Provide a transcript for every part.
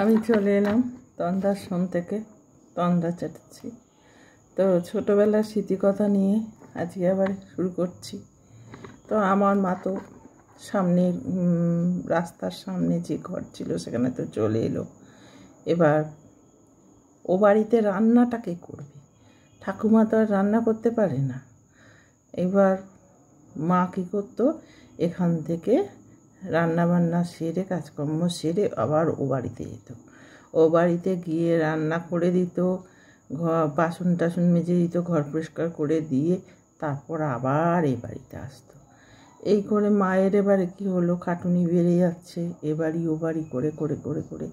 আমি চলে এলাম তন্দ্রাশ্রম থেকে, তন্দ্রা চ্যাটার্জি। তো ছোটোবেলার স্মৃতিকথা নিয়ে আজকে আবার শুরু করছি। তো আমার মা তো সামনের রাস্তার সামনে যে ঘর ছিল সেখানে তো চলে এলো। এবার ও বাড়িতে রান্নাটা কে করবে? ঠাকুমা তো আর রান্না করতে পারে না। এবার মা কী করতো, এখান থেকে রান্নাবান্না সেরে কাজকর্ম সেরে আবার ও বাড়িতে যেত। ও বাড়িতে গিয়ে রান্না করে দিত, বাসন টাসন মেজে দিত, ঘর পরিষ্কার করে দিয়ে তারপর আবার এ বাড়িতে আসতো। এই করে মায়ের এবারে কী হলো, খাটুনি বেড়ে যাচ্ছে, এ বাড়ি ও বাড়ি করে করে করে করে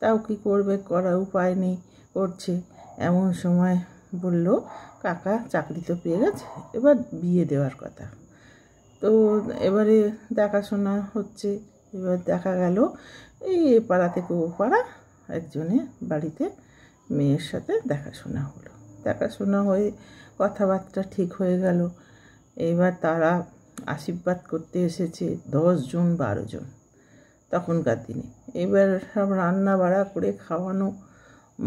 তাও কি করবে, করার উপায় নেই, করছে। এমন সময় বলল, কাকা চাকরি তো পেয়ে গেছে, এবার বিয়ে দেওয়ার কথা। তো এবারে দেখাশোনা হচ্ছে। এবার দেখা গেল এই এ পাড়া থেকে ও পাড়া একজনের বাড়িতে মেয়ের সাথে দেখাশোনা হলো। দেখাশোনা হয়ে কথাবার্তা ঠিক হয়ে গেল। এবার তারা আশীর্বাদ করতে এসেছে 10 জন 12 জন তখনকার দিনে। এবার সব রান্না বাড়া করে খাওয়ানো,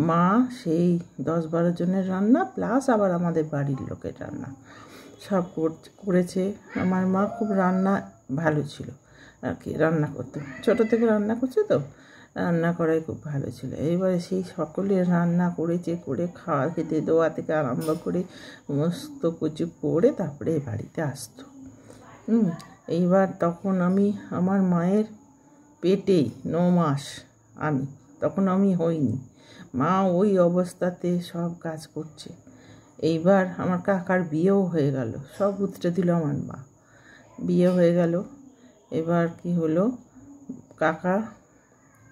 মা সেই 10-12 জনের রান্না প্লাস আবার আমাদের বাড়ির লোকের রান্না সব করেছে। আমার মা খুব রান্না ভালো ছিল আর কি, রান্না করতে ছোটো থেকে রান্না করছে, তো রান্না করাই খুব ভালো ছিল। এইবারে সেই সকলের রান্না করেছে, করে খাওয়া খেতে দেওয়া থেকে আরম্ভ করে সমস্ত কিছু করে তারপরে বাড়িতে আসতো। এইবার তখন আমি আমার মায়ের পেটেই 9 মাস, তখন আমি হইনি। মা ওই অবস্থাতে সব কাজ করছে। এইবার আমার কাকার বিয়েও হয়ে গেল, সব উতরে দিল আমার মা, বিয়ে হয়ে গেল। এবার কি হলো, কাকা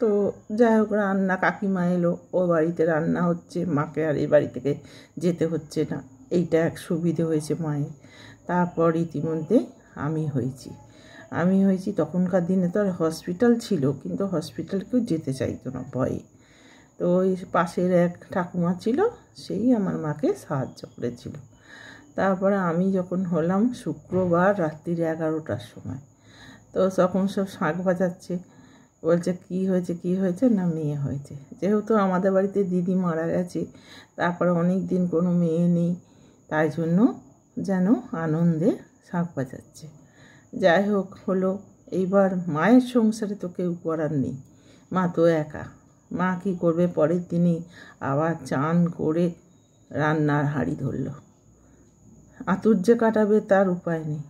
তো যাই হোক রান্না, কাকিমা এলো, ও বাড়িতে রান্না হচ্ছে, মাকে আর এই বাড়ি থেকে যেতে হচ্ছে না, এইটা এক সুবিধে হয়েছে মায়ের। তারপর ইতিমধ্যে আমি হয়েছি। তখনকার দিনে তো আর হসপিটাল ছিল, কিন্তু হসপিটাল কেউ যেতে চাইতো না ভয়ে। তো ওই পাশের এক ঠাকুমা ছিল, সেই আমার মাকে সাহায্য করেছিল। তারপরে আমি যখন হলাম শুক্রবার রাত্রির 11টার সময়, তো তখন সব শাঁখ বাজাচ্ছে, বলছে কী হয়েছে, না মেয়ে হয়েছে। যেহেতু আমাদের বাড়িতে দিদি মারা গেছে, তারপরে অনেক দিন কোনো মেয়ে নেই, তাই জন্য যেন আনন্দে শাঁখ বাজাচ্ছে। যাই হোক হলো। এইবার মায়ের সংসারে তো কেউ করার নেই, মা তো একা। মা কী করবে, পরের দিনই আবার চান করে রান্নার হাঁড়ি ধরল। আঁতুর যে কাটাবে তার উপায় নেই,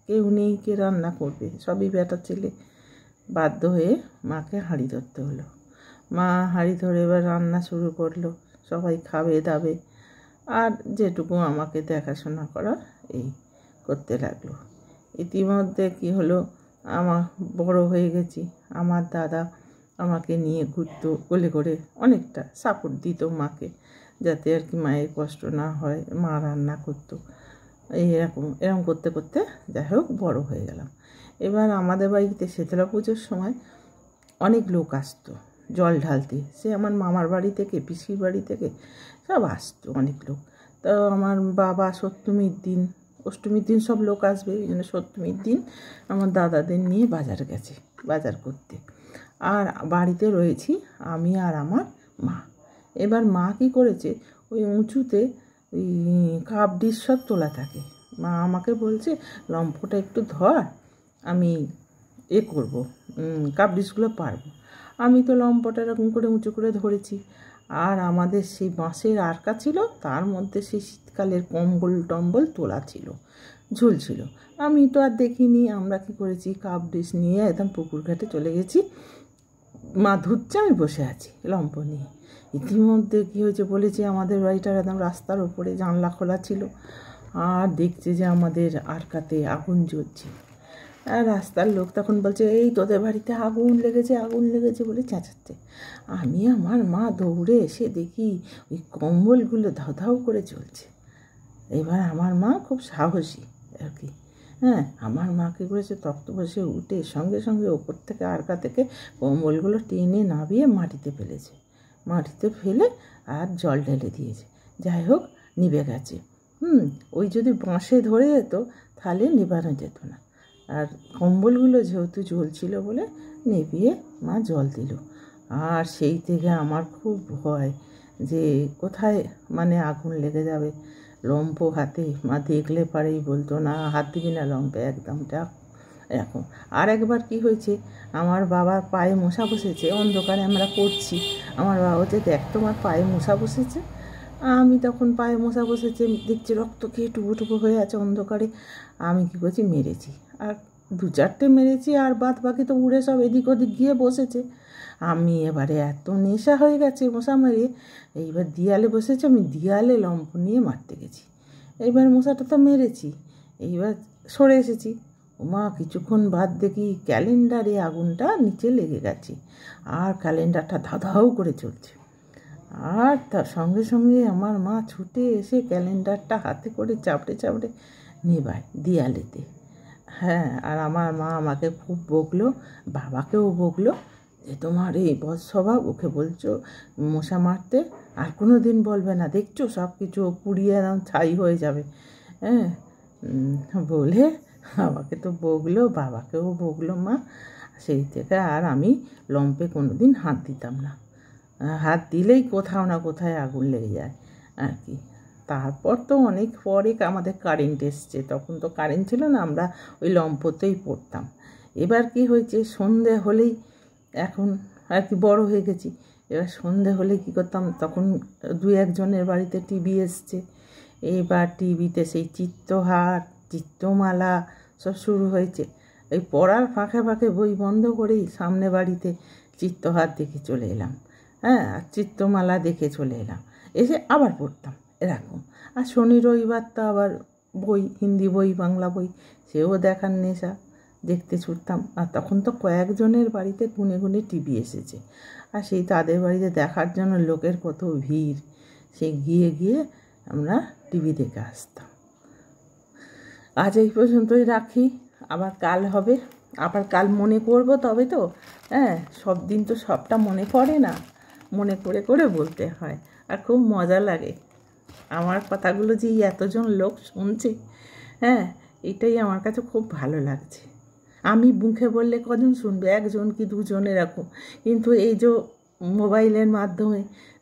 কেউ নেই, কে রান্না করবে, সবই বেটা ছেলে। বাধ্য হয়ে মাকে হাঁড়ি ধরতে হলো। মা হাঁড়ি ধরে এবার রান্না শুরু করলো, সবাই খাবে দাবে, আর যেটুকু আমাকে দেখাশোনা করা এই করতে লাগলো। ইতিমধ্যে কি হলো, আমার বড় হয়ে গেছি, আমার দাদা আমাকে নিয়ে ঘুরতো কোলে করে, অনেকটা সাপোর্ট দিত মাকে, যাতে আর কি মায়ের কষ্ট না হয়, মা রান্না করতো। এরকম করতে করতে যাই হোক বড় হয়ে গেলাম। এবার আমাদের বাড়িতে শীতলা পুজোর সময় অনেক লোক আসতো জল ঢালতে, সে আমার মামার বাড়ি থেকে, পিসির বাড়ি থেকে সব আসতো অনেক লোক। তো আমার বাবা অষ্টমীর দিন সব লোক আসবে, এই জন্য সপ্তমীর দিন আমার দাদাদের নিয়ে বাজার করতে, আর বাড়িতে রয়েছি আমি আর আমার মা। এবার মা কী করেছে, ওই উঁচুতে ওই কাপ ডিশ সব তোলা থাকে। মা আমাকে বলছে, লম্ফটা একটু ধর, আমি করবো, কাপ ডিশগুলো পারবো। আমি তো লম্ফটা এরকম করে উঁচু করে ধরেছি, আর আমাদের সেই বাঁশের আরকা ছিল, তার মধ্যে সেই শীতকালের কম্বল তোলা ছিল, ঝুলছিল। আমি তো আর দেখিনি, আমরা কি করেছি, কাপ ডিশ নিয়ে একদম পুকুর ঘাটে চলে গেছি। মা ধুচ্ছে, আমি বসে আছি লম্ফ নিয়ে। ইতিমধ্যে কী হয়েছে, বলেছে আমাদের বাড়িটার একদম রাস্তার ওপরে, জানলা খোলা ছিল, আর দেখছে যে আমাদের আরকাতে আগুন জ্বলছে। আর রাস্তার লোক তখন বলছে, এই তোদের বাড়িতে আগুন লেগেছে বলে চেঁচাচ্ছে। আমি আমার মা দৌড়ে এসে দেখি ওই কম্বলগুলো ধাউ করে চলছে। এবার আমার মা খুব সাহসী আর কি, আমার মা কী করেছে, তক্ত বসে উঠে সঙ্গে সঙ্গে ওপর থেকে আরকা থেকে কম্বলগুলো টেনে নামিয়ে মাটিতে ফেলে আর জল ঢেলে দিয়েছে। যাই হোক নিভে গেছে। ওই যদি বাঁশে ধরে যেত তাহলে নেভানো যেত না, আর কম্বলগুলো যেহেতু জ্বলছিল বলে নেভিয়ে মা জল দিল। আর সেই থেকে আমার খুব ভয় যে কোথায় মানে আগুন লেগে যাবে। লম্ফ হাতে মা দেখলে পারেই বলতো, না হাত দিবি না লম্পে, একদম ডাক এরকম। আর একবার কি হয়েছে, আমার বাবার পায়ে মশা বসেছে, অন্ধকারে আমরা করছি, আমার বাবা বলছে দেখ তোমার পায়ে মশা বসেছে। আমি তখন পায়ে মশা বসেছে দেখছি, রক্ত খেয়ে টুকো টুকো হয়ে আছে অন্ধকারে। আমি কী করছি, মেরেছি, আর 2-4টে মেরেছি, আর বাদ বাকি তো উড়ে সব এদিক ওদিক গিয়ে বসেছে। আমি এবারে এত নেশা হয়ে গেছে মশা মেরে, এইবার দেয়ালে বসেছে, আমি দেয়ালে লম্ফ নিয়ে মারতে গেছি। এইবার মশাটা তো মেরেছি, এইবার সরে এসেছি। ওমা কিছুক্ষণ বাদ দেখি ক্যালেন্ডারে আগুনটা নিচে লেগে গেছে, আর ক্যালেন্ডারটা ধাঁধাও করে চলছে। আর তার সঙ্গে সঙ্গে আমার মা ছুটে এসে ক্যালেন্ডারটা হাতে করে চাপড়ে চাপড়ে নেবায় দেয়ালেতে। হ্যাঁ, আর আমার মা আমাকে খুব বকলো, বাবাকেও বকলো যে তোমার এই বদ স্বভাব, ওকে বলছো মশা মারতে, আর কোনো দিন বলবে না, দেখছো সব কিছু পুড়িয়ে একদম ছাই হয়ে যাবে। হ্যাঁ, বলে আমাকে তো বকলো, বাবাকেও বকলো মা। সেই থেকে আর আমি লম্পে কোনো দিন হাত দিতাম না। হাত দিলেই কোথাও না কোথায় আগুন লেগে যায় আর কি। তারপর তো অনেক পরে আমাদের কারেন্ট এসছে, তখন তো কারেন্ট ছিল না, আমরা ওই লম্পতেই পড়তাম। এবার কি হয়েছে, সন্ধে হলেই, এখন আর কি বড় হয়ে গেছি, এবার সন্ধে হলেই কী করতাম, তখন 2-1জনের বাড়িতে টিভি এসছে। এবার টিভিতে সেই চিত্রহার, চিত্রমালা সব শুরু হয়েছে। এই পড়ার ফাঁকে ফাঁকে বই বন্ধ করেই সামনে বাড়িতে চিত্রহার দেখে চলে এলাম। হ্যাঁ, আর চিত্রমালা দেখে চলে এলাম, এসে আবার পড়তাম এরকম। আর শনি রবিবার তো আবার বই, হিন্দি বই, বাংলা বই, সেও দেখার নেশা, দেখতে ছুটতাম। আর তখন তো কয়েকজনের বাড়িতে গুনে গুনে টিভি এসেছে, আর সেই তাদের বাড়িতে দেখার জন্য লোকের কত ভিড়, সে গিয়ে গিয়ে আমরা টিভি দেখে আসতাম। আজ এই পর্যন্তই রাখি, আবার কাল হবে, আবার কাল মনে করব তবে তো। হ্যাঁ, সব দিন তো সবটা মনে পড়ে না, মনে করে করে বলতে হয়, আর খুব মজা লাগে। আমার কথাগুলো যে এতজন লোক শুনছে, হ্যাঁ, এটাই আমার কাছে খুব ভালো লাগছে। আমি মুখে বললে কজন শুনবে, 1জন কি 2জন এরকম, কিন্তু এই যে মোবাইলের মাধ্যমে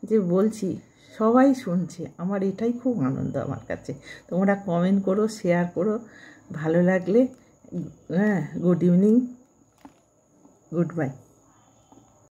যে বলছি সবাই শুনছে, আমার এটাই খুব আনন্দ আমার কাছে। তোমরা কমেন্ট করো, শেয়ার করো, ভালো লাগলে। হ্যাঁ, গুড ইভিনিং, গুড বাই।